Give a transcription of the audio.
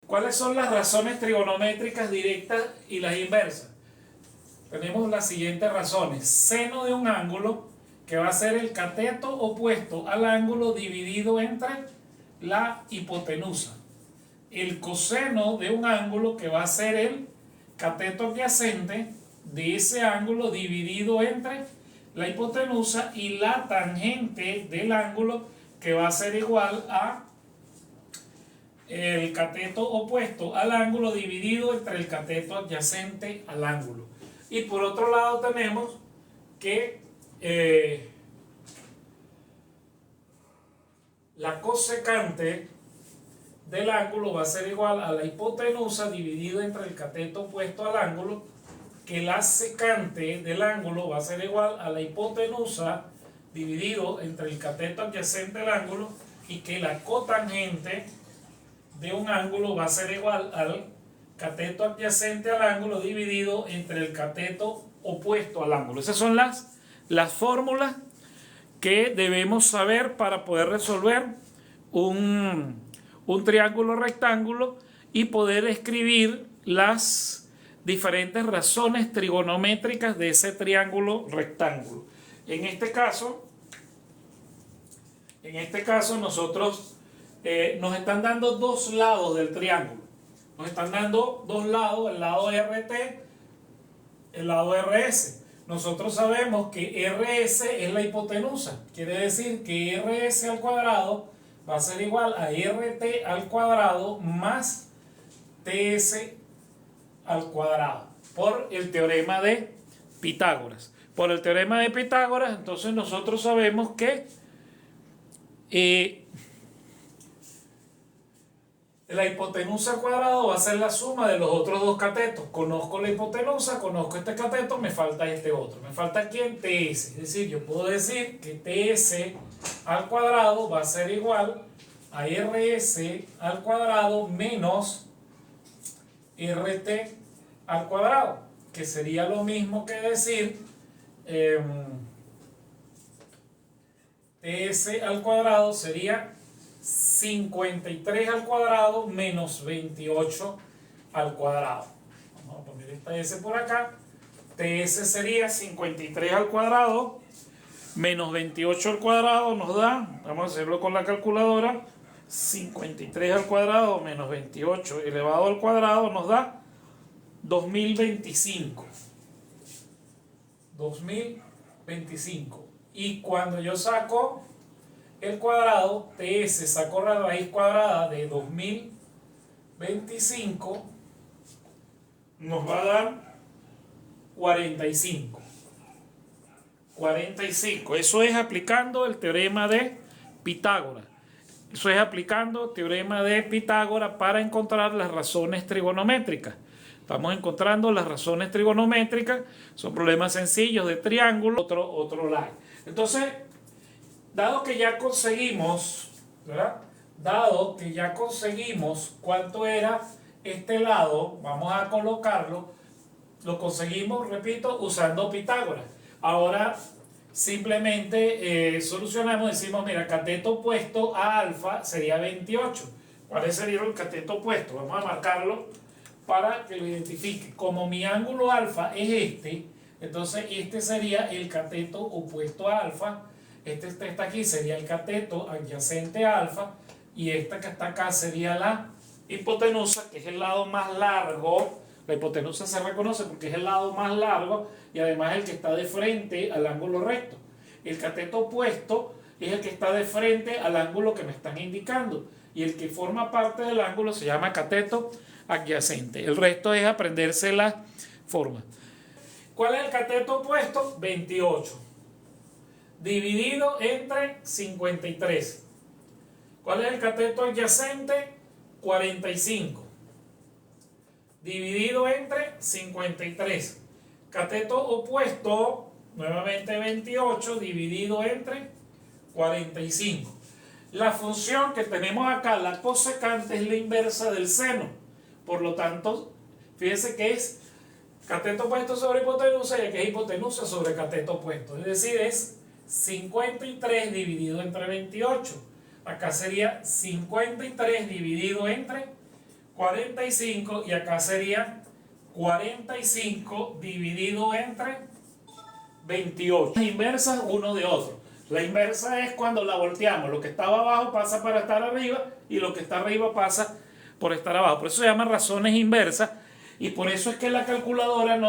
¿Cuáles son las razones trigonométricas directas y las inversas? Tenemos las siguientes razones. Seno de un ángulo, que va a ser el cateto opuesto al ángulo dividido entre la hipotenusa. El coseno de un ángulo, que va a ser el cateto adyacente de ese ángulo dividido entre la hipotenusa, y la tangente del ángulo, que va a ser igual a el cateto opuesto al ángulo dividido entre el cateto adyacente al ángulo. Y por otro lado tenemos que la cosecante del ángulo va a ser igual a la hipotenusa dividido entre el cateto opuesto al ángulo, que la secante del ángulo va a ser igual a la hipotenusa dividido entre el cateto adyacente al ángulo, y que la cotangente de un ángulo va a ser igual al cateto adyacente al ángulo dividido entre el cateto opuesto al ángulo. Esas son las fórmulas que debemos saber para poder resolver un triángulo rectángulo y poder escribir las diferentes razones trigonométricas de ese triángulo rectángulo. En este caso nosotros nos están dando dos lados del triángulo. Nos están dando dos lados, el lado RT, el lado RS. Nosotros sabemos que RS es la hipotenusa. Quiere decir que RS al cuadrado va a ser igual a RT al cuadrado más TS al cuadrado, por el teorema de Pitágoras. Por el teorema de Pitágoras, entonces nosotros sabemos que la hipotenusa al cuadrado va a ser la suma de los otros dos catetos. Conozco la hipotenusa, conozco este cateto, me falta este otro. Me falta ¿quién? TS. Es decir, yo puedo decir que TS al cuadrado va a ser igual a RS al cuadrado menos RT al cuadrado, que sería lo mismo que decir TS al cuadrado sería 53 al cuadrado menos 28 al cuadrado. Vamos a poner esta S por acá. TS sería 53 al cuadrado menos 28 al cuadrado, nos da, vamos a hacerlo con la calculadora, 53 al cuadrado menos 28 elevado al cuadrado nos da 2025. 2025. Y cuando yo saco el cuadrado, TS, saco la raíz cuadrada de 2025, nos va a dar 45. 45. Eso es aplicando el teorema de Pitágoras. Eso es aplicando teorema de Pitágoras para encontrar las razones trigonométricas. Estamos encontrando las razones trigonométricas, son problemas sencillos de triángulo, otro lado. Entonces, dado que ya conseguimos, ¿verdad? Dado que ya conseguimos cuánto era este lado, vamos a colocarlo, lo conseguimos, repito, usando Pitágoras. Ahora simplemente solucionamos, decimos, mira, cateto opuesto a alfa sería 28. ¿Cuál sería el cateto opuesto? Vamos a marcarlo para que lo identifique. Como mi ángulo alfa es este, entonces este sería el cateto opuesto a alfa. Este está aquí, sería el cateto adyacente a alfa, y esta que está acá sería la hipotenusa, que es el lado más largo. La hipotenusa se reconoce porque es el lado más largo y además el que está de frente al ángulo recto. El cateto opuesto es el que está de frente al ángulo que me están indicando, y el que forma parte del ángulo se llama cateto adyacente. El resto es aprenderse la forma. ¿Cuál es el cateto opuesto? 28 dividido entre 53. ¿Cuál es el cateto adyacente? 45 dividido entre 53. Cateto opuesto, nuevamente 28 dividido entre 45. La función que tenemos acá, la cosecante, es la inversa del seno. Por lo tanto, fíjense que es cateto opuesto sobre hipotenusa, y aquí es hipotenusa sobre cateto opuesto. Es decir, es 53 dividido entre 28. Acá sería 53 dividido entre 45 y acá sería 45 dividido entre 28. Las inversas uno de otro. La inversa es cuando la volteamos. Lo que estaba abajo pasa para estar arriba y lo que está arriba pasa por estar abajo. Por eso se llaman razones inversas y por eso es que la calculadora no